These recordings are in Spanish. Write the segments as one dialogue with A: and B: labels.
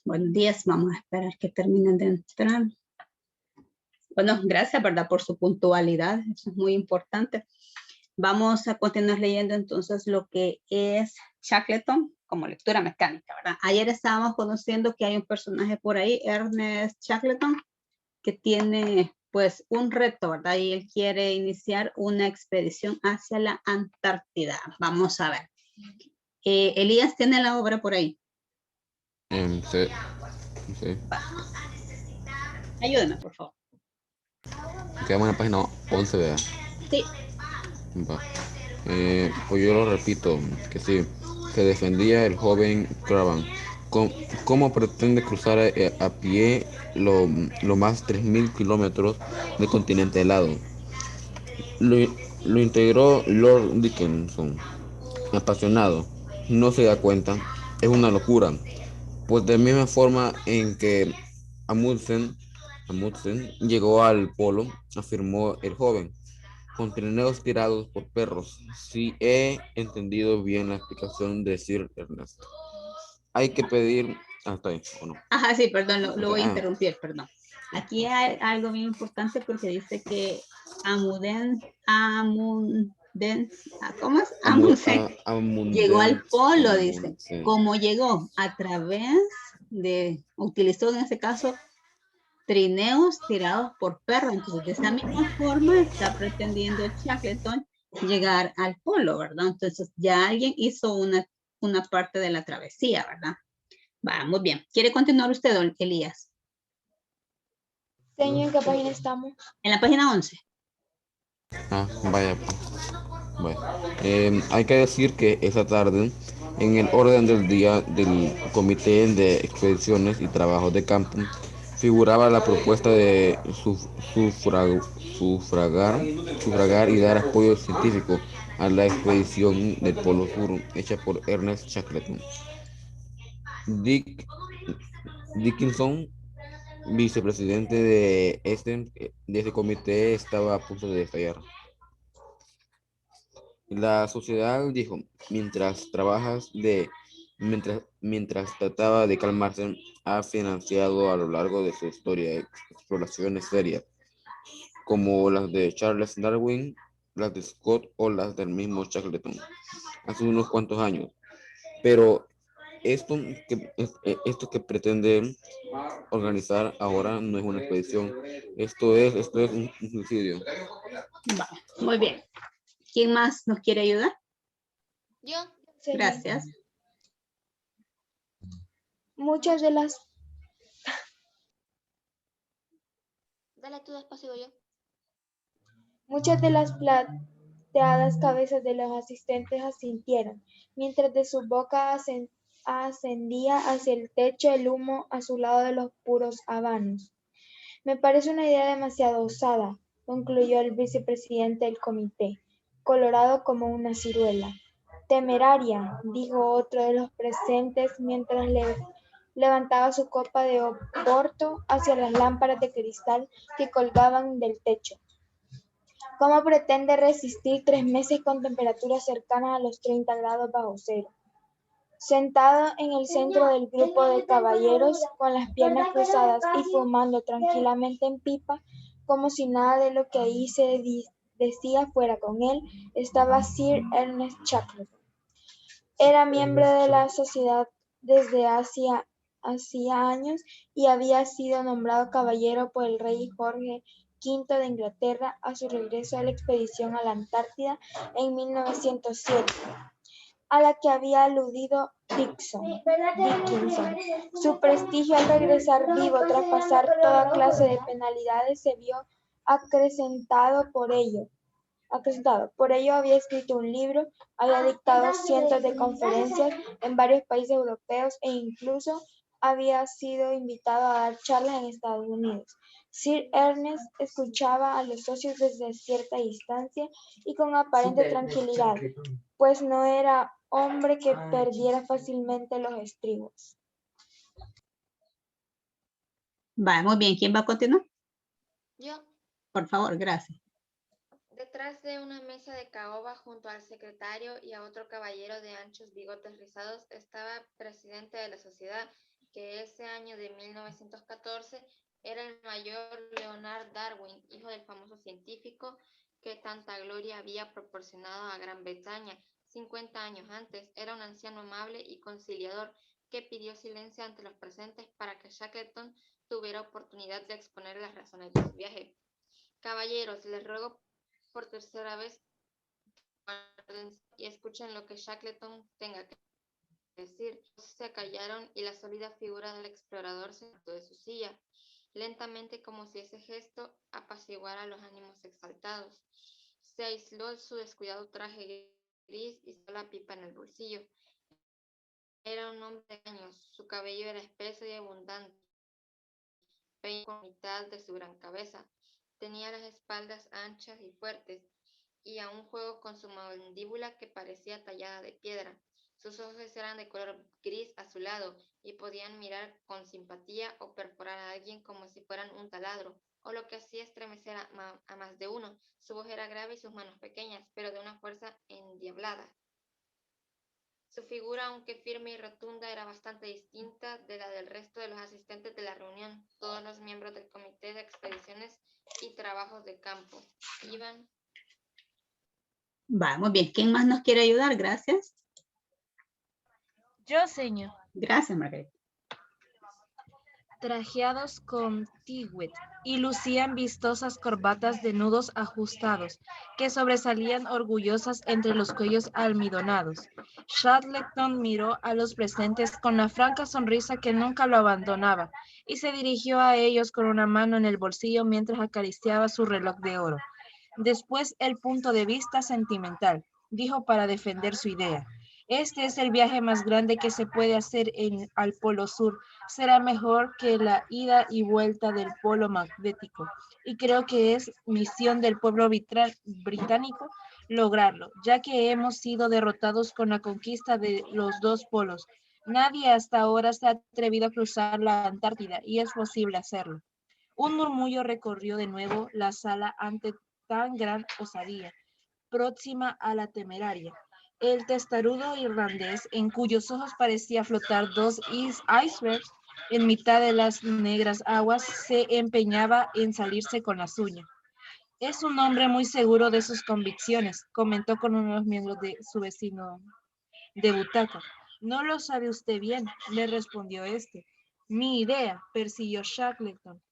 A: Buenos días, vamos a esperar que terminen de entrar. Bueno, gracias, ¿verdad? Por su puntualidad, eso es muy importante. Vamos a continuar leyendo entonces lo que es Shackleton como lectura mecánica, ¿verdad? Ayer estábamos conociendo que hay un personaje por ahí, Ernest Shackleton, que tiene pues un reto, ¿verdad? Y él quiere iniciar una expedición hacia la Antártida. Vamos a ver. Elías tiene la obra por ahí.
B: Sí.
A: Ayúdeme, por favor.
B: Quedamos en la página 11, ¿verdad?
A: Sí.
B: Va. Pues yo lo repito, que sí, que defendía el joven Cravan. ¿Cómo pretende cruzar a pie lo más 3.000 kilómetros del continente helado? Lo, lo integró Lord Dickinson, apasionado. No se da cuenta, es una locura. Pues de la misma forma en que Amundsen llegó al polo, afirmó el joven, con trineos tirados por perros. Si he entendido bien la explicación de Sir Ernest. Hay que pedir hasta ahí, ¿o no?
A: Ajá, sí, perdón, lo voy a
B: Ah,
A: interrumpir, perdón. Aquí hay algo bien importante porque dice que ¿cómo es? Llegó al polo, dice.
B: Amundsen.
A: ¿Cómo llegó? A través de, utilizó en ese caso trineos tirados por perros. Entonces, de esa misma forma está pretendiendo Shackleton llegar al polo, ¿verdad? Entonces, ya alguien hizo una parte de la travesía, ¿verdad? Va, muy bien. ¿Quiere continuar usted, don Elías?
C: Señor, ¿en qué página estamos?
A: En la página 11.
B: Vaya, pues. Bueno, hay que decir que esa tarde, en el orden del día del Comité de Expediciones y Trabajos de Campo, figuraba la propuesta de sufragar y dar apoyo científico a la expedición del Polo Sur hecha por Ernest Shackleton. Dickinson, vicepresidente de este comité, estaba a punto de estallar. La sociedad dijo, mientras trataba de calmarse, ha financiado a lo largo de su historia exploraciones serias, como las de Charles Darwin, las de Scott o las del mismo Shackleton, hace unos cuantos años. Pero esto que pretende organizar ahora no es una expedición, esto es un suicidio.
A: Va, muy bien. ¿Quién más nos quiere ayudar?
C: Yo. Señor.
A: Gracias.
C: Muchas de las... Dale tú despacio yo. Muchas de las plateadas cabezas de los asistentes asintieron, mientras de su boca ascendía hacia el techo el humo azulado de los puros habanos. Me parece una idea demasiado osada, concluyó el vicepresidente del comité, colorado como una ciruela. Temeraria, dijo otro de los presentes mientras levantaba su copa de oporto hacia las lámparas de cristal que colgaban del techo. ¿Cómo pretende resistir 3 meses con temperaturas cercanas a los 30 grados bajo cero? Sentado en el centro del grupo de caballeros, con las piernas cruzadas y fumando tranquilamente en pipa, como si nada de lo que ahí se decía fuera con él, estaba Sir Ernest Shackleton. Era miembro de la sociedad desde hacía años y había sido nombrado caballero por el rey Jorge V de Inglaterra a su regreso de la expedición a la Antártida en 1907. A la que había aludido Dickinson. Su prestigio al regresar vivo tras pasar toda clase de penalidades se vio acrecentado por ello. Por ello había escrito un libro, había dictado cientos de conferencias en varios países europeos e incluso había sido invitado a dar charlas en Estados Unidos. Sir Ernest escuchaba a los socios desde cierta distancia y con aparente tranquilidad, pues no era hombre que perdiera fácilmente los estribos.
A: Va, muy bien. ¿Quién va a continuar?
C: Yo.
A: Por favor, gracias.
C: Detrás de una mesa de caoba junto al secretario y a otro caballero de anchos bigotes rizados estaba presidente de la sociedad
D: que ese año de 1914 era el mayor Leonard Darwin, hijo del famoso científico que tanta gloria había proporcionado a Gran Bretaña 50 años antes. Era un anciano amable y conciliador que pidió silencio ante los presentes para que Shackleton tuviera oportunidad de exponer las razones de su viaje. Caballeros, les ruego por tercera vez y escuchen lo que Shackleton tenga que decir. Se callaron y la sólida figura del explorador se levantó de su silla, lentamente, como si ese gesto apaciguara los ánimos exaltados. Se aisló su descuidado traje gris y sacó la pipa en el bolsillo. Era un hombre de años, su cabello era espeso y abundante, peinado por mitad de su gran cabeza. Tenía las espaldas anchas y fuertes, y a un juego con su mandíbula que parecía tallada de piedra. Sus ojos eran de color gris azulado y podían mirar con simpatía o perforar a alguien como si fueran un taladro, o lo que hacía estremecer a más de uno. Su voz era grave y sus manos pequeñas, pero de una fuerza endiablada. Su figura, aunque firme y rotunda, era bastante distinta de la del resto de los asistentes de la reunión. Todos los miembros del Comité de Expediciones y Trabajos de Campo iban.
A: Va, muy bien. ¿Quién más nos quiere ayudar? Gracias.
E: Yo, señor.
A: Gracias, Margarita.
E: Trajeados con tigüet y lucían vistosas corbatas de nudos ajustados que sobresalían orgullosas entre los cuellos almidonados. Shackleton miró a los presentes con la franca sonrisa que nunca lo abandonaba y se dirigió a ellos con una mano en el bolsillo mientras acariciaba su reloj de oro. Después, el punto de vista sentimental, dijo para defender su idea. Este es el viaje más grande que se puede hacer al Polo Sur. Será mejor que la ida y vuelta del polo magnético. Y creo que es misión del pueblo británico lograrlo, ya que hemos sido derrotados con la conquista de los dos polos. Nadie hasta ahora se ha atrevido a cruzar la Antártida y es posible hacerlo. Un murmullo recorrió de nuevo la sala ante tan gran osadía, próxima a la temeraria. El testarudo irlandés, en cuyos ojos parecía flotar dos icebergs en mitad de las negras aguas, se empeñaba en salirse con la suya. Es un hombre muy seguro de sus convicciones, comentó con uno de los miembros de su vecino de butaca. No lo sabe usted bien, le respondió este. Mi idea, persiguió Shackleton,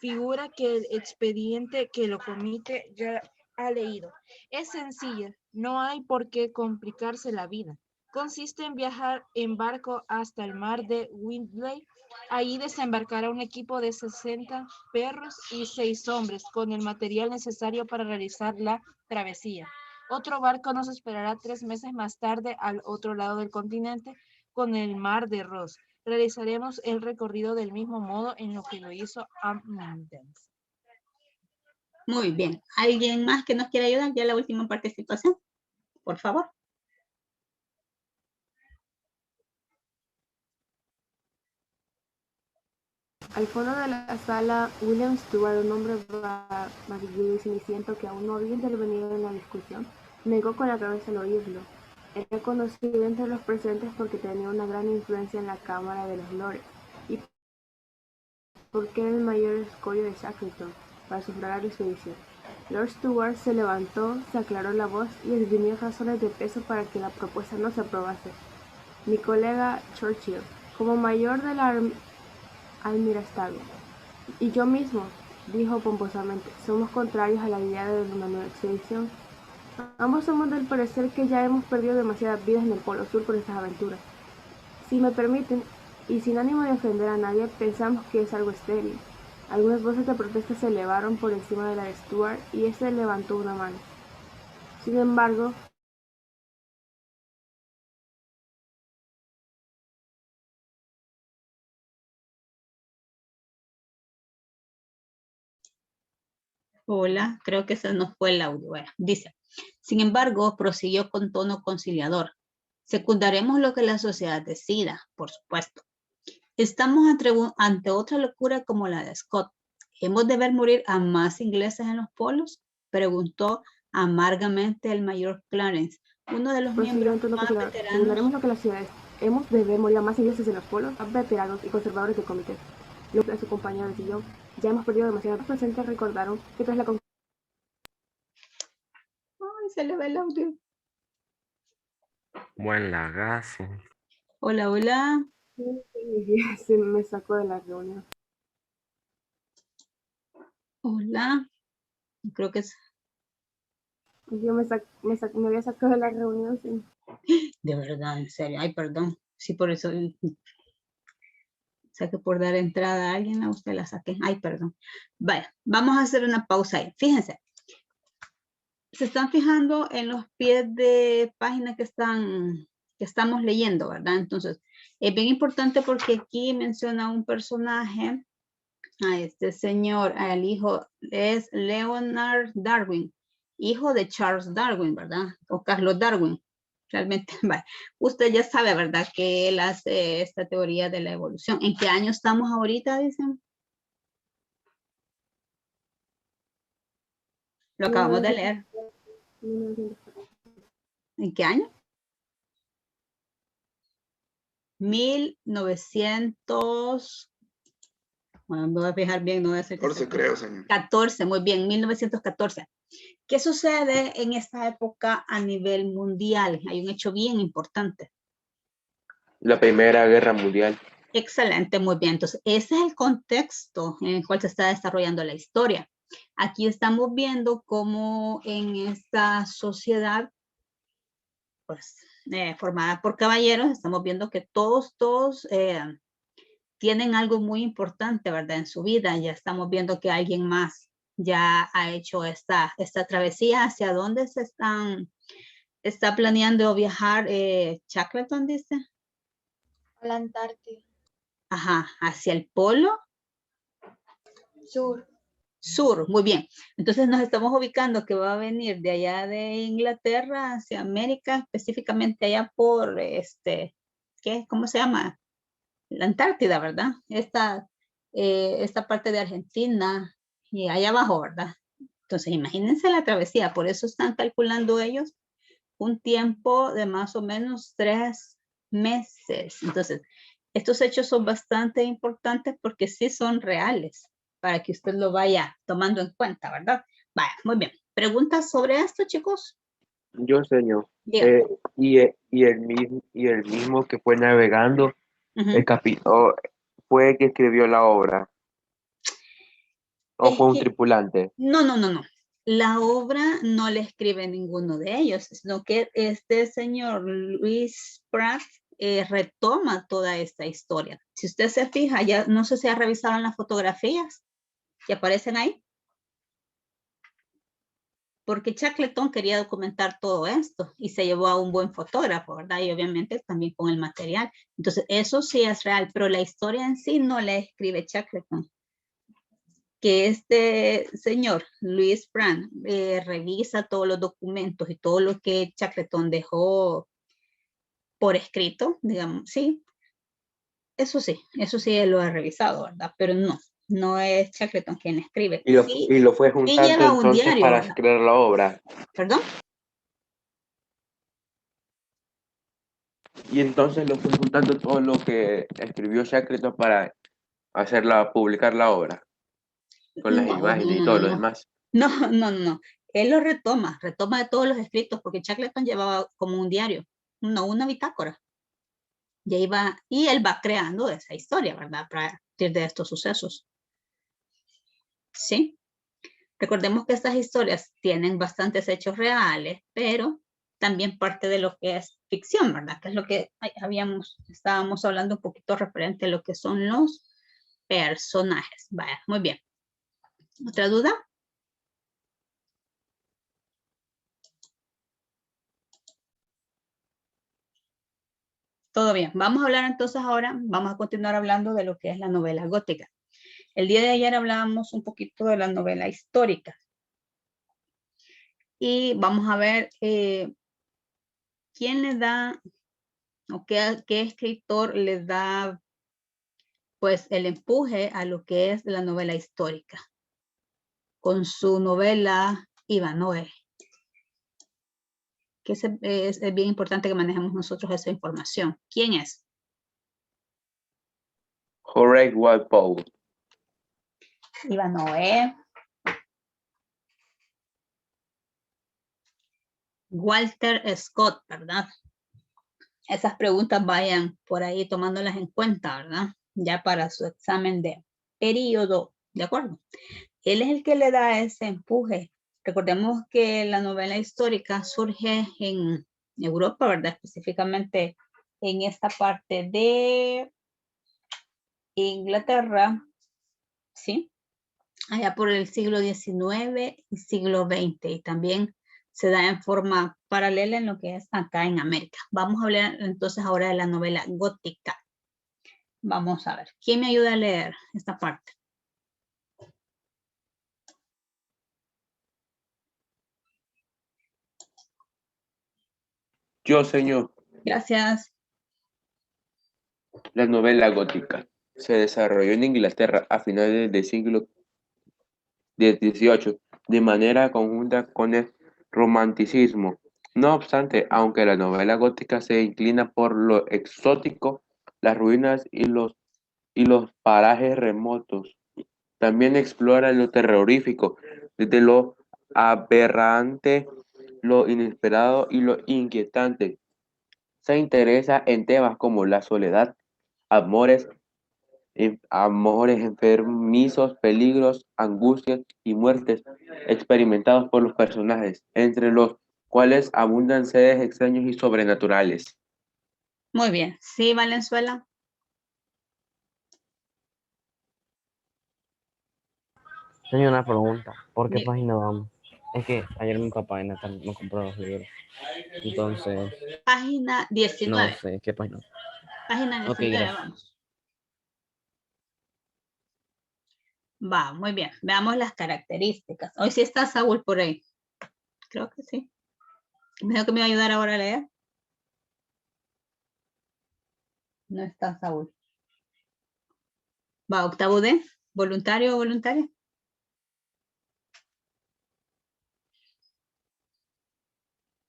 E: figura que el expediente que lo comite ya ha leído. Es sencilla, no hay por qué complicarse la vida. Consiste en viajar en barco hasta el mar de Windley. Allí desembarcará un equipo de 60 perros y 6 hombres con el material necesario para realizar la travesía. Otro barco nos esperará 3 meses más tarde al otro lado del continente con el mar de Ross. Realizaremos el recorrido del mismo modo en lo que lo hizo Amundsen.
A: Muy bien. ¿Alguien más que nos quiera ayudar? Ya la última participación, por favor.
F: Al fondo de la sala, William Stewart, un hombre barbudo y ceniciento que aún no había intervenido en la discusión, negó con la cabeza al oírlo. Era conocido entre los presentes porque tenía una gran influencia en la Cámara de los Lores y porque era el mayor escollo de Shackleton para sufragar la expedición. Lord Stewart se levantó, se aclaró la voz y esgrimió razones de peso para que la propuesta no se aprobase. Mi colega Churchill, como mayor de la Almirantazgo, y yo mismo, dijo pomposamente, somos contrarios a la idea de una nueva expedición. Ambos somos del parecer que ya hemos perdido demasiadas vidas en el Polo Sur por estas aventuras. Si me permiten, y sin ánimo de ofender a nadie, pensamos que es algo estéril. Algunas voces de protesta se elevaron por encima de la de Stewart y éste levantó una mano. Sin embargo,
A: Hola, creo que se nos fue el audio. Bueno, dice, sin embargo, prosiguió con tono conciliador. Secundaremos lo que la sociedad decida, por supuesto. Estamos ante otra locura como la de Scott. ¿Hemos de ver morir a más ingleses en los polos? Preguntó amargamente el mayor Clarence, uno de los miembros más veteranos.
F: secundaremos lo que la ciudad Debemos la más ingleses en los polos, veteranos y conservadores de comités. Los de su compañero de sillón, ya hemos perdido demasiado. Los presentes recordaron que tras la
A: Ay, se le va el audio.
G: Buen lagazo.
A: Hola, hola.
F: se me sacó de la reunión.
A: Hola. Creo que es...
F: Yo me había sacado de la reunión. Sí.
A: De verdad, en serio. Ay, perdón. Sí, por eso... O sea que por dar entrada a alguien a usted la saqué. Ay, perdón. Vaya, vamos a hacer una pausa ahí. Fíjense. Se están fijando en los pies de página que estamos leyendo, ¿verdad? Entonces, es bien importante porque aquí menciona un personaje, a este señor, el hijo es Leonard Darwin, hijo de Charles Darwin, ¿verdad? O Carlos Darwin. Realmente, vale. Usted ya sabe, ¿verdad? Que él hace esta teoría de la evolución. ¿En qué año estamos ahorita, dicen? Lo acabamos de leer. ¿En qué año? 1900, bueno, me voy a fijar bien, no voy a decir
H: 14 creo, señor.
A: 14, muy bien, 1914. ¿Qué sucede en esta época a nivel mundial? Hay un hecho bien importante.
G: La Primera Guerra Mundial.
A: Excelente, muy bien. Entonces, ese es el contexto en el cual se está desarrollando la historia. Aquí estamos viendo cómo en esta sociedad, pues, formada por caballeros, estamos viendo que todos tienen algo muy importante, ¿verdad? En su vida. Ya estamos viendo que alguien más ya ha hecho esta travesía. ¿Hacia dónde está planeando viajar Shackleton, dice?
C: A la Antártida.
A: Ajá, hacia el polo
C: Sur.
A: sur, muy bien. Entonces nos estamos ubicando que va a venir de allá de Inglaterra hacia América, específicamente allá por ¿cómo se llama? La Antártida, ¿verdad? Esta parte de Argentina y allá abajo, ¿verdad? Entonces imagínense la travesía, por eso están calculando ellos un tiempo de más o menos 3 meses. Entonces, estos hechos son bastante importantes porque sí son reales, para que usted lo vaya tomando en cuenta, ¿verdad? Vaya, muy bien. ¿Preguntas sobre esto, chicos?
G: Yo, señor.
A: Dígame.
G: Y el mismo que fue navegando, el capitán, fue el que escribió la obra. ¿O
A: Es
G: fue un
A: que,
G: tripulante?
A: no. La obra no la escribe ninguno de ellos, sino que este señor Luis Pratt retoma toda esta historia. Si usted se fija, ya no sé si ha revisado las fotografías que aparecen ahí, porque Shackleton quería documentar todo esto y se llevó a un buen fotógrafo, ¿verdad? Y obviamente también con el material. Entonces, eso sí es real, pero la historia en sí no la escribe Shackleton. Que este señor, Luis Pratt, revisa todos los documentos y todo lo que Shackleton dejó por escrito, digamos, sí. Eso sí él lo ha revisado, ¿verdad? Pero no es Shackleton quien escribe.
G: Y lo fue juntando
A: lleva un
G: entonces
A: diario,
G: para
A: ¿verdad?
G: crear la obra.
A: ¿Perdón?
G: Y entonces lo fue juntando todo lo que escribió Shackleton para publicar la obra, con las imágenes y todo lo demás.
A: No. Él lo retoma de todos los escritos, porque Shackleton llevaba como un diario, una bitácora. Y él va creando esa historia, ¿verdad? A partir de estos sucesos. ¿Sí? Recordemos que estas historias tienen bastantes hechos reales, pero también parte de lo que es ficción, ¿verdad? Que es lo que estábamos hablando un poquito referente a lo que son los personajes. Vaya, muy bien. ¿Otra duda? Todo bien. Vamos a hablar entonces ahora, vamos a continuar hablando de lo que es la novela gótica. El día de ayer hablábamos un poquito de la novela histórica. Y vamos a ver quién le da, o qué escritor le da, pues, el empuje a lo que es la novela histórica. Con su novela Ivanhoe. que es bien importante que manejemos nosotros esa información. ¿Quién es?
G: Horace Walpole.
A: Iván Noé. Walter Scott, ¿verdad? Esas preguntas vayan por ahí tomándolas en cuenta, ¿verdad? Ya para su examen de periodo, ¿de acuerdo? Él es el que le da ese empuje. Recordemos que la novela histórica surge en Europa, ¿verdad? Específicamente en esta parte de Inglaterra, ¿sí? Allá por el siglo XIX y siglo XX. Y también se da en forma paralela en lo que es acá en América. Vamos a hablar entonces ahora de la novela gótica. Vamos a ver. ¿Quién me ayuda a leer esta parte?
G: Yo, señor.
A: Gracias.
G: La novela gótica se desarrolló en Inglaterra a finales del siglo XVIII de manera conjunta con el romanticismo. No obstante, aunque la novela gótica se inclina por lo exótico, las ruinas y los parajes remotos, también explora lo terrorífico, desde lo aberrante, lo inesperado y lo inquietante. Se interesa en temas como la soledad, amores, amores enfermizos, peligros, angustias y muertes experimentados por los personajes, entre los cuales abundan seres extraños y sobrenaturales.
A: Muy bien. Sí, Valenzuela.
H: Tenía una pregunta. ¿Por qué
A: Diga.
H: página vamos? Es que ayer mi papá y Natal me compró los libros. Entonces,
A: Página
H: no
A: 19.
H: sé qué página.
A: Página
H: Ok,
A: 19,
H: gracias.
A: vamos. Va, muy bien. Veamos las características. Hoy sí está Saúl por ahí. Creo que sí. ¿Me dijo que me iba a ayudar ahora a leer? No está Saúl. Va, octavo D. ¿Voluntario o voluntaria?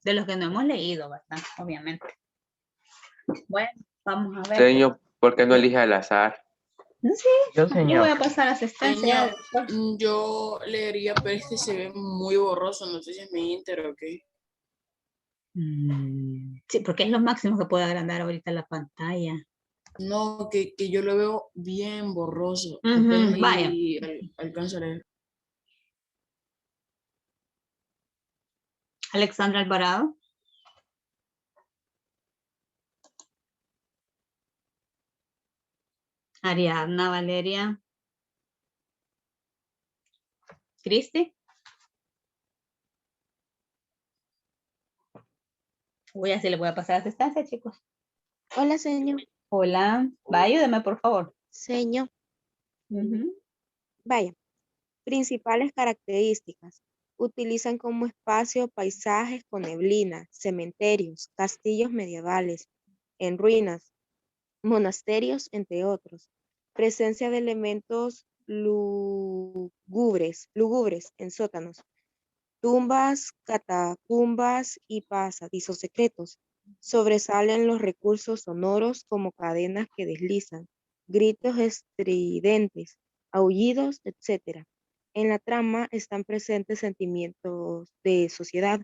A: De los que no hemos leído, ¿verdad? Obviamente. Bueno, vamos a ver.
G: Señor, ¿por qué no elige al azar?
A: No sé,
H: Yo,
A: yo voy
H: señor.
A: a pasar asistencia.
I: Señor, yo leería, pero es que se ve muy borroso. No sé si es mi Inter o qué.
A: Sí, porque es lo máximo que puede agrandar ahorita la pantalla.
I: No, que yo lo veo bien borroso.
A: Ujú,
I: Apenas
A: vaya.
I: y alcanzo a leer.
A: Alexandra Alvarado. Ariadna Valeria. Cristi. Voy a le voy a pasar asistencia, chicos.
J: Hola, señor.
A: Hola. Va, ayúdame, por favor.
J: Señor.
A: Ujú.
J: Vaya. Principales características. Utilizan como espacio paisajes con neblina, cementerios, castillos medievales, en ruinas, monasterios, entre otros. Presencia de elementos lúgubres en sótanos, tumbas, catacumbas y pasadizos secretos. Sobresalen los recursos sonoros como cadenas que deslizan, gritos estridentes, aullidos, etc. En la trama están presentes sentimientos de sociedad,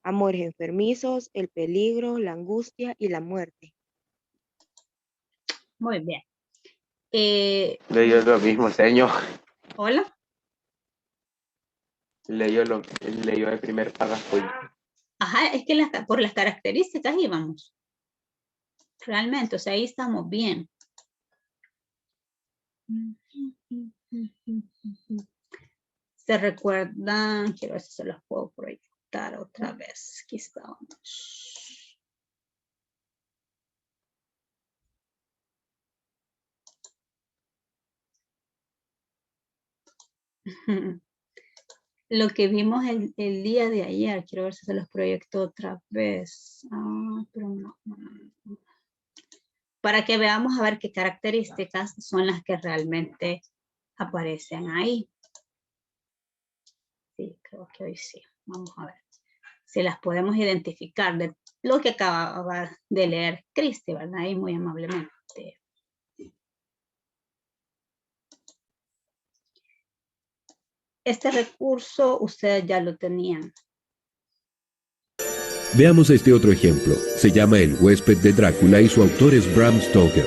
J: amores enfermizos, el peligro, la angustia y la muerte.
A: Muy bien.
G: Leyó lo mismo, señor.
A: Hola.
G: Leyó el primer párrafo.
A: Ajá, es que por las características íbamos. Realmente, o sea, ahí estamos bien. Se recuerdan, quiero ver si se los puedo proyectar otra vez. Aquí estábamos. Lo que vimos el día de ayer, quiero ver si se los proyecto otra vez. Pero no. Para que veamos a ver qué características son las que realmente aparecen ahí. Sí, creo que hoy sí. Vamos a ver. si las podemos identificar de lo que acaba de leer Cristi, ¿verdad? Y muy amablemente. Este recurso ustedes ya lo tenían.
K: Veamos este otro ejemplo. Se llama El huésped de Drácula y su autor es Bram Stoker.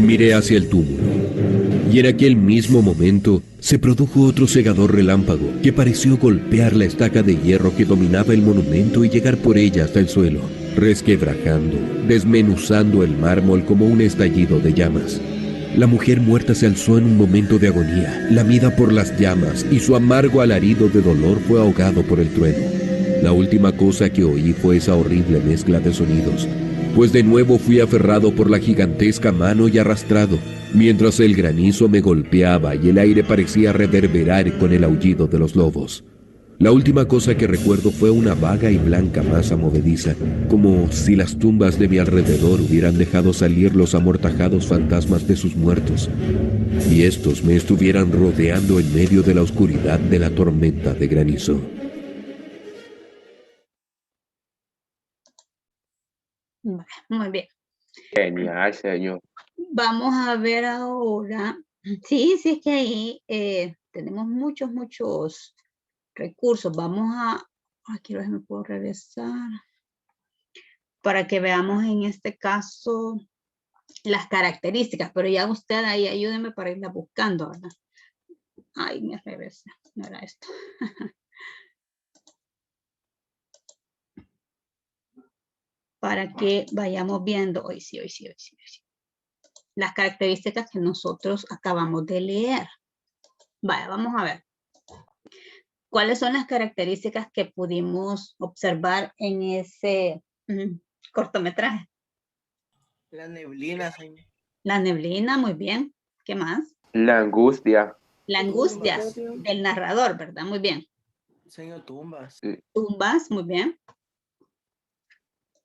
K: Miré hacia el túmulo y en aquel mismo momento se produjo otro cegador relámpago que pareció golpear la estaca de hierro que dominaba el monumento y llegar por ella hasta el suelo, resquebrajando, desmenuzando el mármol como un estallido de llamas. La mujer muerta se alzó en un momento de agonía, lamida por las llamas, y su amargo alarido de dolor fue ahogado por el trueno. La última cosa que oí fue esa horrible mezcla de sonidos, pues de nuevo fui aferrado por la gigantesca mano y arrastrado, mientras el granizo me golpeaba y el aire parecía reverberar con el aullido de los lobos. La última cosa que recuerdo fue una vaga y blanca masa movediza, como si las tumbas de mi alrededor hubieran dejado salir los amortajados fantasmas de sus muertos, y estos me estuvieran rodeando en medio de la oscuridad de la tormenta de granizo.
A: Muy bien.
G: Genial, señor.
A: Vamos a ver ahora. Sí, sí, es que ahí tenemos muchos recursos. Vamos a, aquí me puedo regresar para que veamos en este caso las características, pero ya usted ahí ayúdeme para irla buscando, ¿verdad? Ay, me regresé, no era esto. Para que vayamos viendo, hoy sí. Las características que nosotros acabamos de leer. Vaya, vamos a ver. ¿Cuáles son las características que pudimos observar en ese cortometraje?
L: La neblina, señor.
A: La neblina, muy bien. ¿Qué más?
G: La angustia.
A: La angustia del narrador, ¿verdad? Muy bien.
L: Señor, tumbas.
G: Sí.
A: Tumbas, muy bien.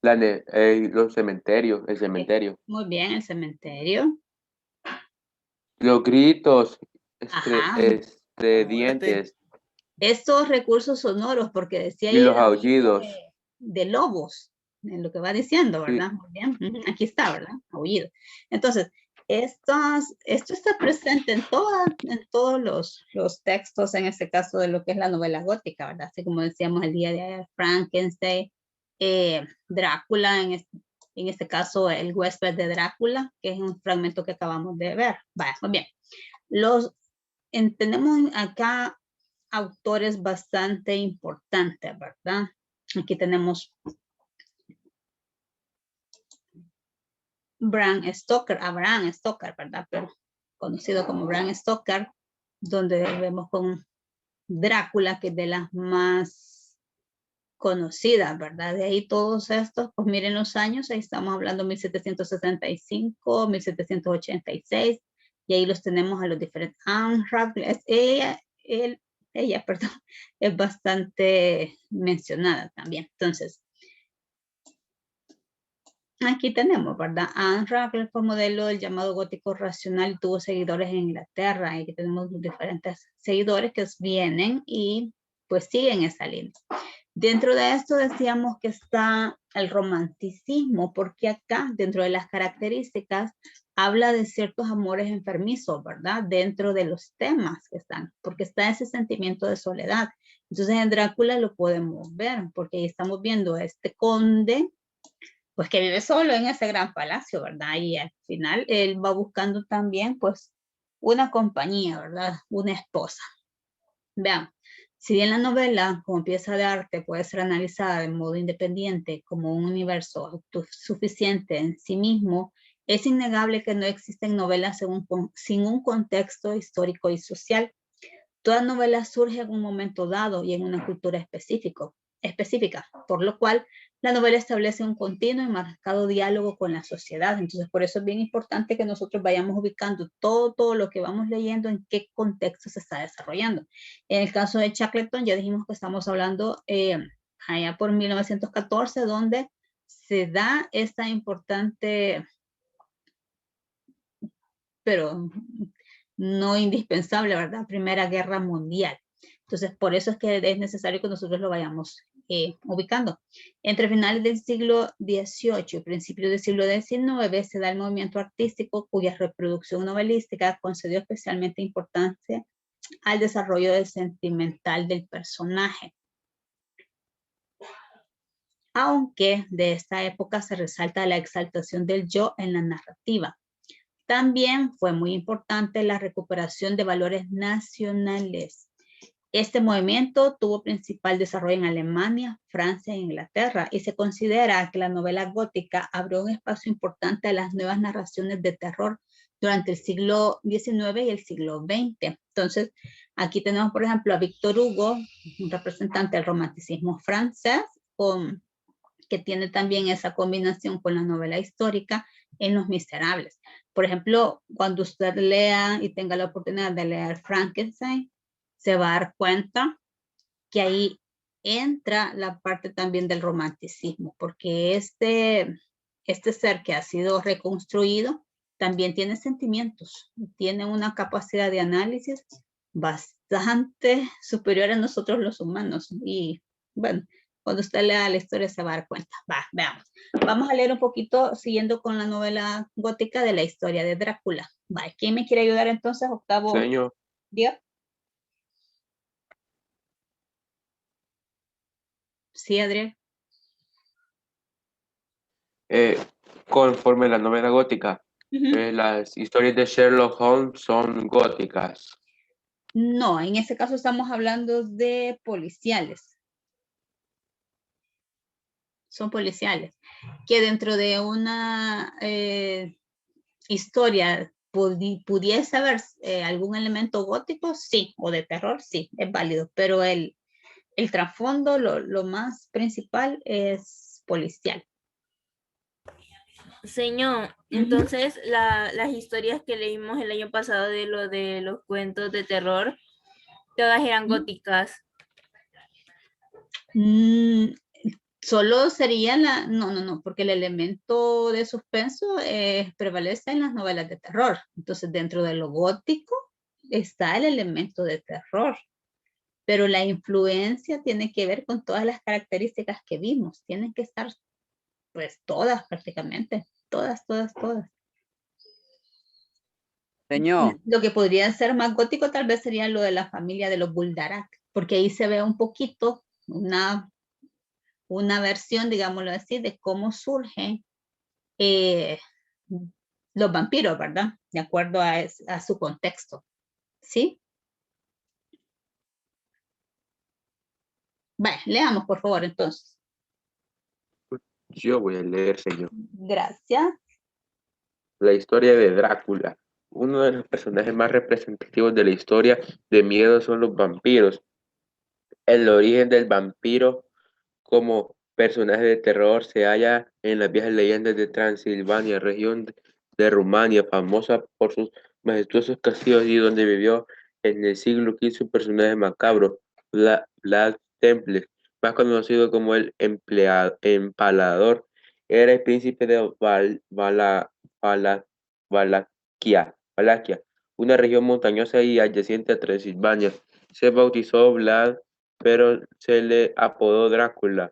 G: Los cementerios, el cementerio.
A: Muy bien, el cementerio.
G: Los gritos
A: Ajá.
G: estridentes.
A: Estos recursos sonoros, porque decía
G: Y
A: ahí
G: los aullidos.
A: de lobos, en lo que va diciendo, ¿verdad?
G: Sí.
A: Muy bien. Aquí está, ¿verdad? Aullido. Entonces, esto está presente en todos los textos, en este caso de lo que es la novela gótica, ¿verdad? Así como decíamos el día de ayer, Frankenstein, Drácula, en este caso el huésped de Drácula, que es un fragmento que acabamos de ver. Vaya, muy bien. Tenemos acá autores bastante importantes, ¿verdad? Aquí tenemos Abraham Stoker, ¿verdad? Pero conocido como Bram Stoker, donde vemos con Drácula, que es de las más conocidas, ¿verdad? De ahí todos estos, pues miren los años, ahí estamos hablando 1765, 1786, y ahí los tenemos a los diferentes. Anne Radcliffe, ella, perdón, es bastante mencionada también. Entonces, aquí tenemos, ¿verdad? Anne Radcliffe fue modelo del llamado gótico racional y tuvo seguidores en Inglaterra. Y aquí tenemos diferentes seguidores que vienen y pues siguen esa línea. Dentro de esto decíamos que está el romanticismo, porque acá, dentro de las características, habla de ciertos amores enfermizos, ¿verdad? Dentro de los temas que están, porque está ese sentimiento de soledad. Entonces en Drácula lo podemos ver, porque ahí estamos viendo a este conde, pues que vive solo en ese gran palacio, ¿verdad? Y al final él va buscando también, pues, una compañía, ¿verdad? Una esposa. Vean, si bien la novela como pieza de arte puede ser analizada de modo independiente como un universo autosuficiente en sí mismo, es innegable que no existen novelas sin un contexto histórico y social. Toda novela surge en un momento dado y en una cultura específica, por lo cual la novela establece un continuo y marcado diálogo con la sociedad. Entonces, por eso es bien importante que nosotros vayamos ubicando todo lo que vamos leyendo, en qué contexto se está desarrollando. En el caso de Shackleton, ya dijimos que estamos hablando allá por 1914, donde se da esta importante, pero no indispensable, ¿verdad? Primera Guerra Mundial. Entonces, por eso es que es necesario que nosotros lo vayamos ubicando. Entre finales del siglo XVIII y principios del siglo XIX se da el movimiento artístico cuya reproducción novelística concedió especialmente importancia al desarrollo del sentimental del personaje. Aunque de esta época se resalta la exaltación del yo en la narrativa. También fue muy importante la recuperación de valores nacionales. Este movimiento tuvo principal desarrollo en Alemania, Francia e Inglaterra y se considera que la novela gótica abrió un espacio importante a las nuevas narraciones de terror durante el siglo XIX y el siglo XX. Entonces, aquí tenemos, por ejemplo, a Víctor Hugo, un representante del romanticismo francés, que tiene también esa combinación con la novela histórica en Los Miserables. Por ejemplo, cuando usted lea y tenga la oportunidad de leer Frankenstein, se va a dar cuenta que ahí entra la parte también del romanticismo, porque este ser que ha sido reconstruido también tiene sentimientos, tiene una capacidad de análisis bastante superior a nosotros los humanos. Y bueno, cuando usted lea la historia se va a dar cuenta. Veamos. Vamos a leer un poquito, siguiendo con la novela gótica de la historia de Drácula. ¿Quién me quiere ayudar entonces, Octavo?
G: Señor.
A: ¿Diga? Sí, Adrián.
G: Conforme la novela gótica, las historias de Sherlock Holmes son góticas.
A: No, en este caso estamos hablando de policiales. Son policiales. Que dentro de una historia pudiese haber algún elemento gótico, sí, o de terror, sí, es válido. Pero el trasfondo, lo más principal es policial.
M: Señor, entonces las historias que leímos el año pasado de los cuentos de terror, todas eran góticas.
A: Solo sería no, porque el elemento de suspenso prevalece en las novelas de terror. Entonces, dentro de lo gótico está el elemento de terror. Pero la influencia tiene que ver con todas las características que vimos. Tienen que estar, pues, todas prácticamente. Todas.
N: Señor.
A: Lo que podría ser más gótico tal vez sería lo de la familia de los Buldarak, porque ahí se ve un poquito una versión, digámoslo así, de cómo surgen los vampiros, ¿verdad? De acuerdo a su contexto. ¿Sí? Bueno, leamos, por favor, entonces.
G: Yo voy a leer, señor.
A: Gracias.
G: La historia de Drácula. Uno de los personajes más representativos de la historia de miedo son los vampiros. El origen del vampiro como personaje de terror se halla en las viejas leyendas de Transilvania, región de Rumania, famosa por sus majestuosos castillos y donde vivió en el siglo XV un personaje macabro, Vlad Tepes, más conocido como el Empalador. Era el príncipe de Valaquia, una región montañosa y adyacente a Transilvania. Se bautizó Vlad, pero se le apodó Drácula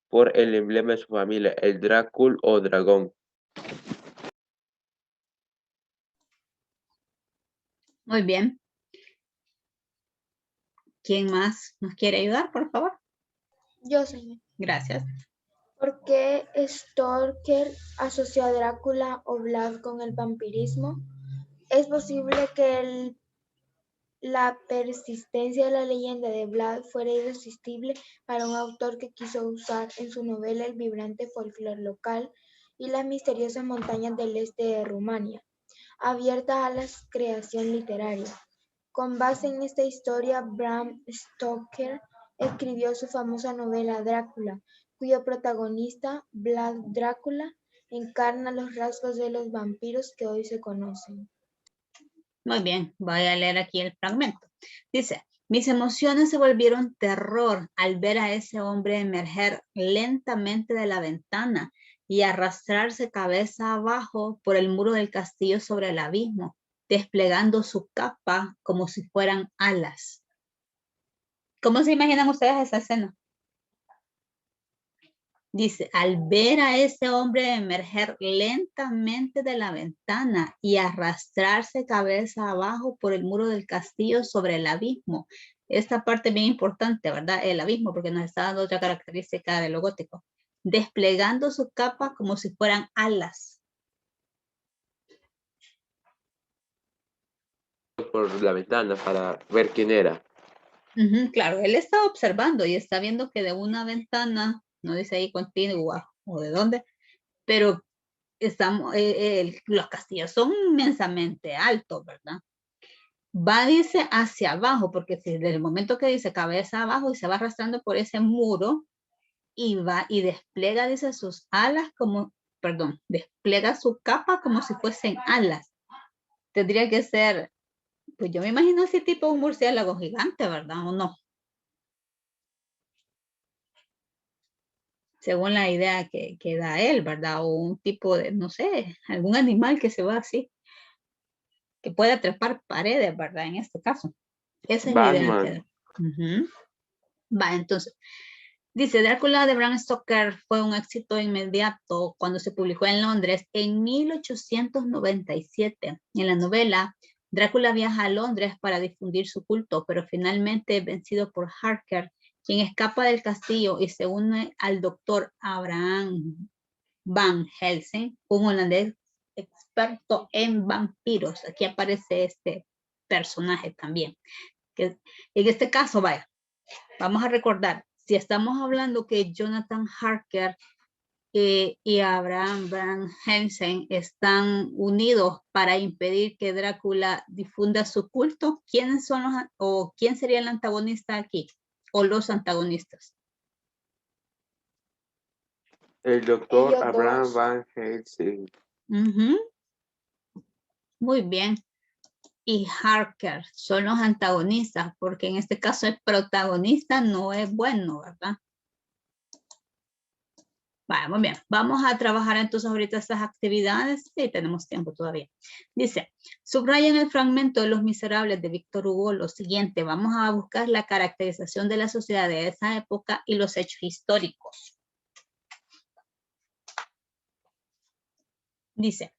G: por el emblema de su familia, el Drácul o dragón.
A: Muy bien. ¿Quién más nos quiere ayudar, por favor?
C: Yo, señor.
A: Gracias.
C: ¿Por qué Stoker asoció a Drácula o Vlad con el vampirismo? Es posible que la persistencia de la leyenda de Vlad fuera irresistible para un autor que quiso usar en su novela el vibrante folclore local y las misteriosas montañas del este de Rumania, abiertas a la creación literaria. Con base en esta historia, Bram Stoker escribió su famosa novela Drácula, cuyo protagonista, Vlad Drácula, encarna los rasgos de los vampiros que hoy se conocen.
A: Muy bien, voy a leer aquí el fragmento. Dice, mis emociones se volvieron terror al ver a ese hombre emerger lentamente de la ventana y arrastrarse cabeza abajo por el muro del castillo sobre el abismo, desplegando su capa como si fueran alas. ¿Cómo se imaginan ustedes esa escena? Dice, al ver a ese hombre emerger lentamente de la ventana y arrastrarse cabeza abajo por el muro del castillo sobre el abismo. Esta parte es bien importante, ¿verdad? El abismo, porque nos está dando otra característica de lo gótico. Desplegando su capa como si fueran alas.
G: Por la ventana para ver quién era.
A: Claro, él está observando y está viendo que de una ventana, no dice ahí contigua o de dónde, pero estamos, los castillos son inmensamente altos, ¿verdad? Va, dice, hacia abajo, porque si desde el momento que dice cabeza abajo y se va arrastrando por ese muro y va y despliega, dice, sus alas como, perdón, despliega su capa como si fuesen alas. Tendría que ser, pues yo me imagino así tipo un murciélago gigante, ¿verdad? ¿O no? Según la idea que da él, ¿verdad? O un tipo de, no sé, algún animal que se va así, que pueda trepar paredes, ¿verdad? En este caso. Esa es la idea que da. Va, entonces, dice, Drácula de Bram Stoker fue un éxito inmediato cuando se publicó en Londres en 1897. En la novela, Drácula viaja a Londres para difundir su culto, pero finalmente vencido por Harker, quien escapa del castillo y se une al doctor Abraham Van Helsing, un holandés experto en vampiros. Aquí aparece este personaje también. Que en este caso, vaya, vamos a recordar, si estamos hablando que Jonathan Harker y Abraham Van Helsing están unidos para impedir que Drácula difunda su culto, ¿quiénes son quién sería el antagonista aquí? O los antagonistas.
G: El doctor Abraham Van Helsing.
A: Muy bien. Y Harker son los antagonistas, porque en este caso el protagonista no es bueno, ¿verdad? Vale, muy bien. Vamos a trabajar entonces ahorita estas actividades. Sí, tenemos tiempo todavía. Dice, subraya en el fragmento de Los Miserables de Víctor Hugo lo siguiente. Vamos a buscar la caracterización de la sociedad de esa época y los hechos históricos. Dice,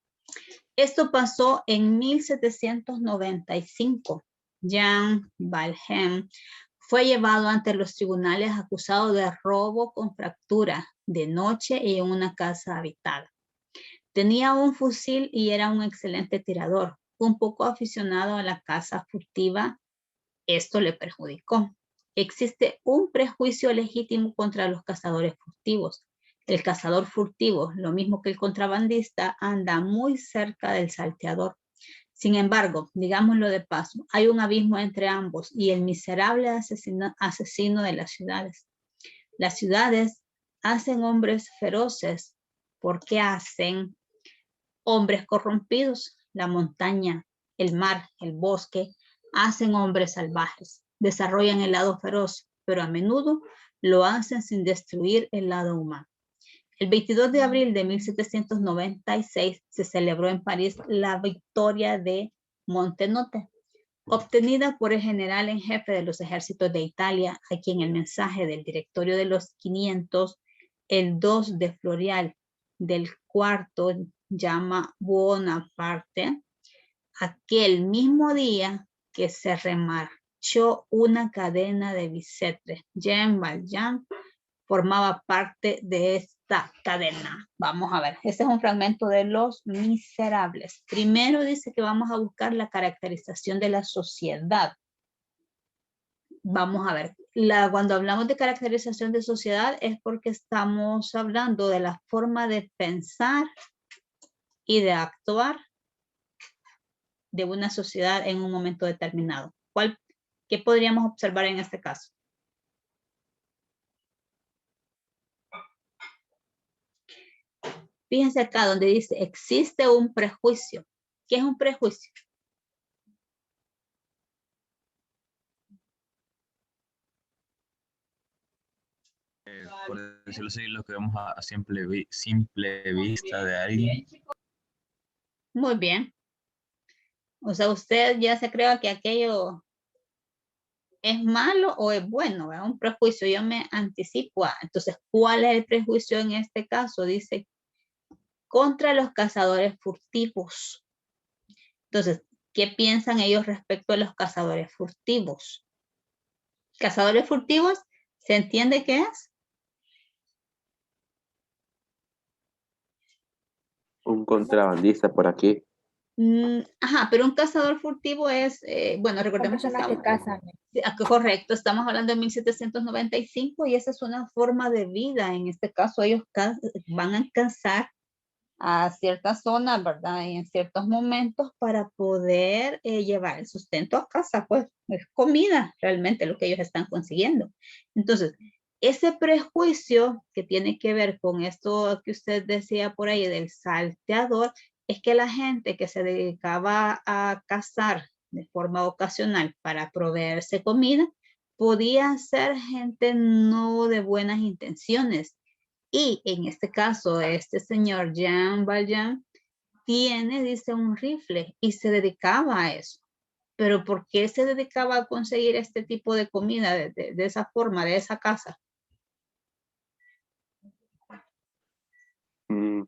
A: esto pasó en 1795. Jan Valjean fue llevado ante los tribunales acusado de robo con fractura de noche y en una casa habitada. Tenía un fusil y era un excelente tirador. Un poco aficionado a la caza furtiva, esto le perjudicó. Existe un prejuicio legítimo contra los cazadores furtivos. El cazador furtivo, lo mismo que el contrabandista, anda muy cerca del salteador. Sin embargo, digámoslo de paso, hay un abismo entre ambos y el miserable asesino de las ciudades. Las ciudades hacen hombres feroces porque hacen hombres corrompidos. La montaña, el mar, el bosque, hacen hombres salvajes. Desarrollan el lado feroz, pero a menudo lo hacen sin destruir el lado humano. El 22 de abril de 1796 se celebró en París la victoria de Montenotte, obtenida por el general en jefe de los ejércitos de Italia, a quien el mensaje del directorio de los 500, el 2 de Floreal del cuarto, llama Bonaparte, aquel mismo día que se remarchó una cadena de Bicêtre. Jean Valjean formaba parte de esta cadena. Vamos a ver, este es un fragmento de Los Miserables. Primero dice que vamos a buscar la caracterización de la sociedad. Vamos a ver, cuando hablamos de caracterización de sociedad es porque estamos hablando de la forma de pensar y de actuar de una sociedad en un momento determinado. ¿Qué podríamos observar en este caso? Fíjense acá donde dice, existe un prejuicio. ¿Qué es un prejuicio?
O: Por decirlo así, lo que vemos a simple vista de alguien.
A: Muy bien. O sea, usted ya se cree que aquello ¿Es malo o es bueno? ¿Verdad? Un prejuicio, yo me anticipo a. Entonces, ¿cuál es el prejuicio en este caso? Dice, contra los cazadores furtivos. Entonces, ¿qué piensan ellos respecto a los cazadores furtivos? ¿Cazadores furtivos se entiende qué es?
G: Un contrabandista por aquí.
A: Ajá, pero un cazador furtivo es, bueno,
C: Son
A: recordemos que
C: personas que
A: estamos,
C: cazan.
A: correcto, estamos hablando de 1795 y esa es una forma de vida. En este caso, ellos van a cazar a ciertas zonas, ¿verdad? Y en ciertos momentos para poder llevar el sustento a casa, pues es comida realmente lo que ellos están consiguiendo. Entonces, ese prejuicio que tiene que ver con esto que usted decía por ahí del salteador, es que la gente que se dedicaba a cazar de forma ocasional para proveerse comida, podía ser gente no de buenas intenciones. Y en este caso, este señor Jean Valjean tiene, dice, un rifle y se dedicaba a eso. Pero ¿por qué se dedicaba a conseguir este tipo de comida de esa forma, de esa casa?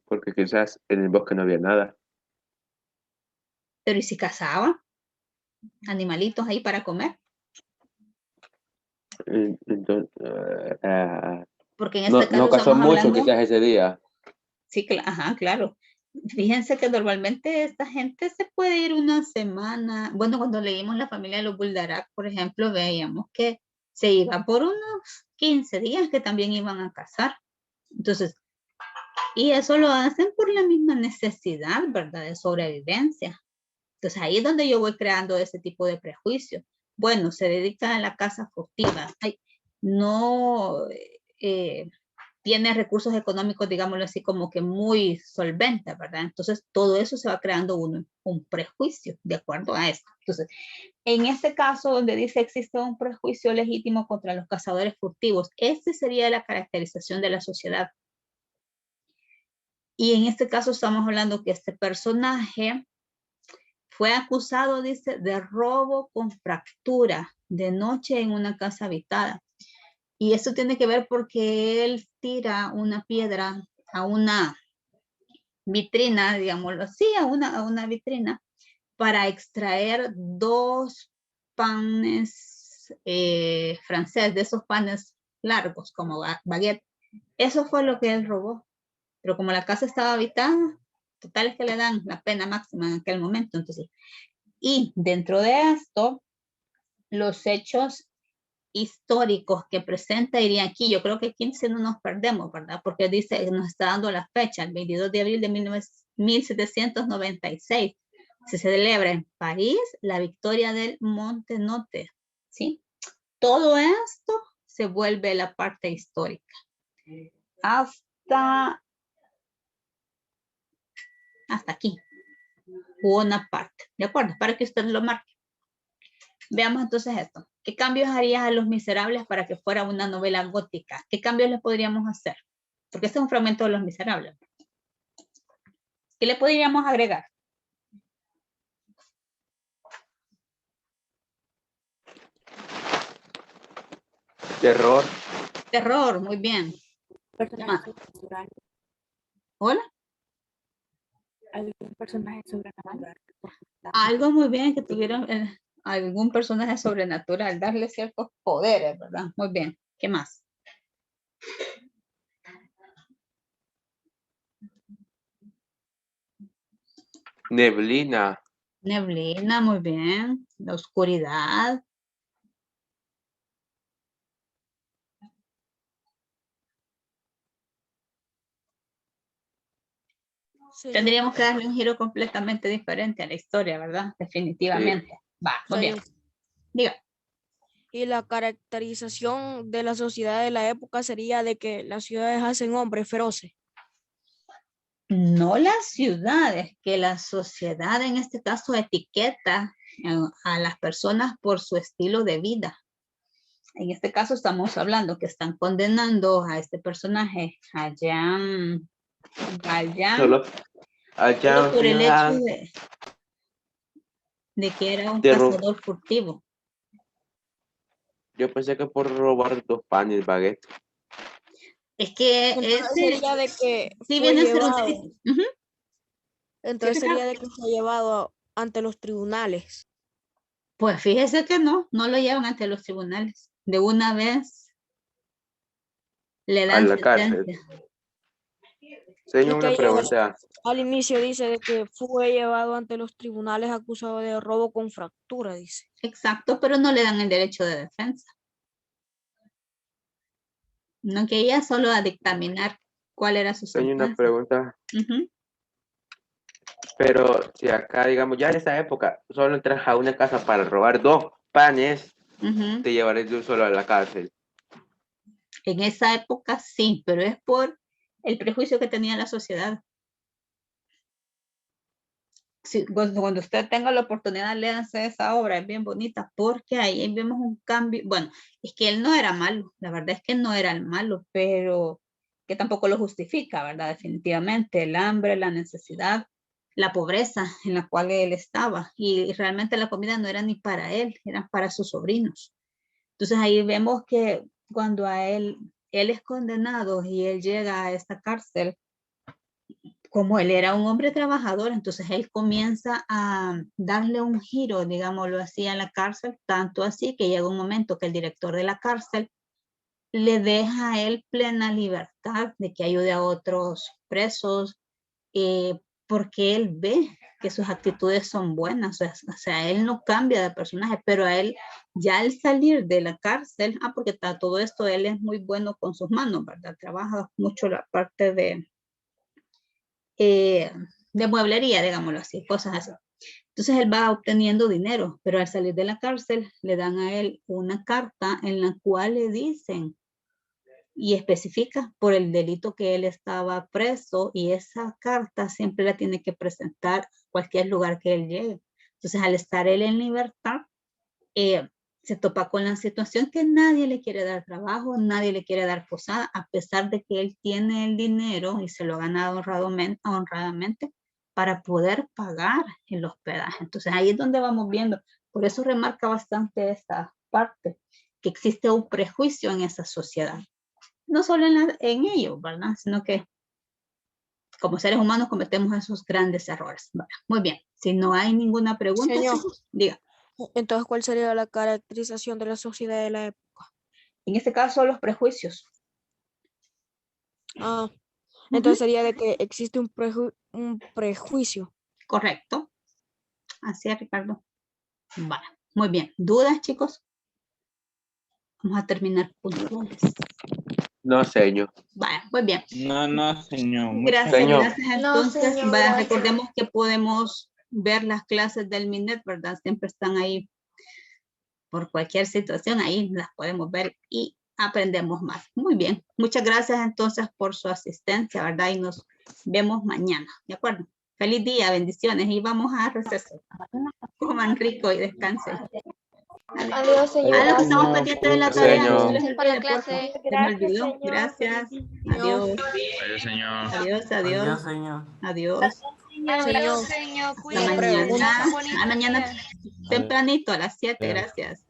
G: Porque quizás en el bosque no había nada.
A: Pero ¿y si cazaba animalitos ahí para comer?
G: Entonces,
A: Porque en
G: no,
A: este caso
G: no cazó
A: estamos
G: mucho
A: hablando,
G: quizás ese día.
A: sí, ajá, claro. Fíjense que normalmente esta gente se puede ir una semana. Bueno, cuando leímos La familia de los Bulldarac, por ejemplo, veíamos que se iba por unos 15 días que también iban a cazar. Entonces, y eso lo hacen por la misma necesidad, ¿verdad? De sobrevivencia. Entonces, ahí es donde yo voy creando ese tipo de prejuicio. Bueno, se dedica a la caza furtiva. Ay, no tiene recursos económicos, digámoslo así, como que muy solventes, ¿verdad? Entonces, todo eso se va creando un prejuicio de acuerdo a esto. Entonces, en este caso donde dice existe un prejuicio legítimo contra los cazadores furtivos, esta sería la caracterización de la sociedad. Y en este caso estamos hablando que este personaje fue acusado, dice, de robo con fractura de noche en una casa habitada. Y eso tiene que ver porque él tira una piedra a una vitrina, digámoslo así, a una vitrina para extraer 2 panes francés, de esos panes largos como baguette. Eso fue lo que él robó. Pero como la casa estaba habitada, total es que le dan la pena máxima en aquel momento. Entonces, y dentro de esto, los hechos históricos que presenta iría aquí. Yo creo que aquí sí no nos perdemos, ¿verdad? Porque dice, nos está dando la fecha, el 22 de abril de 1796. Se celebra en París la victoria del Montenotte, ¿sí? Todo esto se vuelve la parte histórica. Hasta aquí. Una parte, ¿de acuerdo? Para que usted lo marque. Veamos entonces esto. ¿Qué cambios harías a Los Miserables para que fuera una novela gótica? ¿Qué cambios le podríamos hacer? Porque este es un fragmento de Los Miserables. ¿Qué le podríamos agregar?
G: Terror.
A: Terror, muy bien. ¿Qué más? ¿Hola?
F: Algún personaje sobrenatural.
A: Algo muy bien que tuvieron algún personaje sobrenatural, darle ciertos poderes, ¿verdad? Muy bien. ¿Qué más?
G: Neblina.
A: Neblina, muy bien. La oscuridad. Tendríamos que darle un giro completamente diferente a la historia, ¿verdad? Definitivamente.
G: Sí.
A: Va, muy bien. Diga.
P: Y la caracterización de la sociedad de la época sería de que las ciudades hacen hombres feroces.
A: No las ciudades, que la sociedad en este caso etiqueta a las personas por su estilo de vida. En este caso estamos hablando que están condenando a este personaje, a Jean Valjean,
G: Solo
A: por el hecho de que era un cazador furtivo.
G: Yo pensé que por robar 2 panes, baguette.
A: Es que
P: Entonces
A: ese
P: sería de que
A: sí
P: fue
A: viene a ser un
P: llevado.
A: delito. Ujú.
P: Entonces
A: Sí,
P: sería
A: Ricardo.
P: de que fue llevado ante los tribunales.
A: Pues fíjese que no lo llevan ante los tribunales. De una vez le
G: A
A: dan
G: la cárcel.
A: sentencia.
G: Señor,
P: Es que
G: una pregunta.
P: al inicio dice de que fue llevado ante los tribunales acusado de robo con fractura, dice.
A: Exacto, pero no le dan el derecho de defensa. No que ella solo a dictaminar cuál era su
G: Señor, una
A: sentencia.
G: pregunta.
A: Ujú.
G: Pero si acá, digamos, ya en esa época, solo entras a una casa para robar 2 panes,
A: Ujú.
G: te llevaré de un solo a la cárcel.
A: En esa época sí, pero es por el prejuicio que tenía la sociedad. Sí, cuando usted tenga la oportunidad, léanse esa obra, es bien bonita, porque ahí vemos un cambio. Bueno, es que él no era malo, la verdad es que no era el malo, pero que tampoco lo justifica, ¿verdad? Definitivamente, el hambre, la necesidad, la pobreza en la cual él estaba, y realmente la comida no era ni para él, era para sus sobrinos. Entonces ahí vemos que cuando a él es condenado y él llega a esta cárcel, como él era un hombre trabajador, entonces él comienza a darle un giro, digámoslo así, a la cárcel, tanto así que llega un momento que el director de la cárcel le deja a él plena libertad de que ayude a otros presos, porque él ve que sus actitudes son buenas, o sea, él no cambia de personaje, pero a él, ya al salir de la cárcel, porque está todo esto, él es muy bueno con sus manos, ¿verdad? Trabaja mucho la parte de mueblería, digámoslo así, cosas así. Entonces él va obteniendo dinero, pero al salir de la cárcel le dan a él una carta en la cual le dicen y especifica por el delito que él estaba preso, y esa carta siempre la tiene que presentar a cualquier lugar que él llegue. Entonces al estar él en libertad, se topa con la situación que nadie le quiere dar trabajo, nadie le quiere dar posada, a pesar de que él tiene el dinero y se lo ha ganado honradamente para poder pagar el hospedaje. Entonces ahí es donde vamos viendo. Por eso remarca bastante esta parte, que existe un prejuicio en esa sociedad. No solo en ellos, ¿verdad? Sino que como seres humanos cometemos esos grandes errores. ¿Verdad? Muy bien. Si no hay ninguna pregunta,
P: Señor,
A: diga.
P: entonces, ¿cuál sería la caracterización de la sociedad de la época?
A: En este caso, los prejuicios.
P: Entonces sería de que existe un prejuicio.
A: Correcto. Así es, Ricardo. Vale. Muy bien. ¿Dudas, chicos? Vamos a terminar puntuales.
G: No, señor.
A: Vale, muy bien.
O: No, señor.
A: Gracias,
G: Señor.
A: gracias.
C: No,
A: Entonces,
C: señor,
A: vaya,
C: gracias.
A: recordemos que podemos ver las clases del MINET, ¿verdad? Siempre están ahí por cualquier situación, ahí las podemos ver y aprendemos más. Muy bien. Muchas gracias entonces por su asistencia, ¿verdad? Y nos vemos mañana, ¿de acuerdo? Feliz día, bendiciones, y vamos a receso. Coman rico y descansen.
C: Adiós, señor.
A: A los que estamos
C: Gracias.
A: pendientes de la tarea, no se les
D: Gracias por la
A: olvide, por favor.
D: clase.
A: Se me olvidó. Gracias. Adiós.
O: Adiós, señor.
A: Adiós, adiós.
L: Adiós, señor.
A: Adiós.
M: Adiós, señor.
A: Hasta
M: Cuídense.
A: mañana.
M: Tengan un bonito
A: Mañana
M: día.
A: tempranito a las 7. Gracias.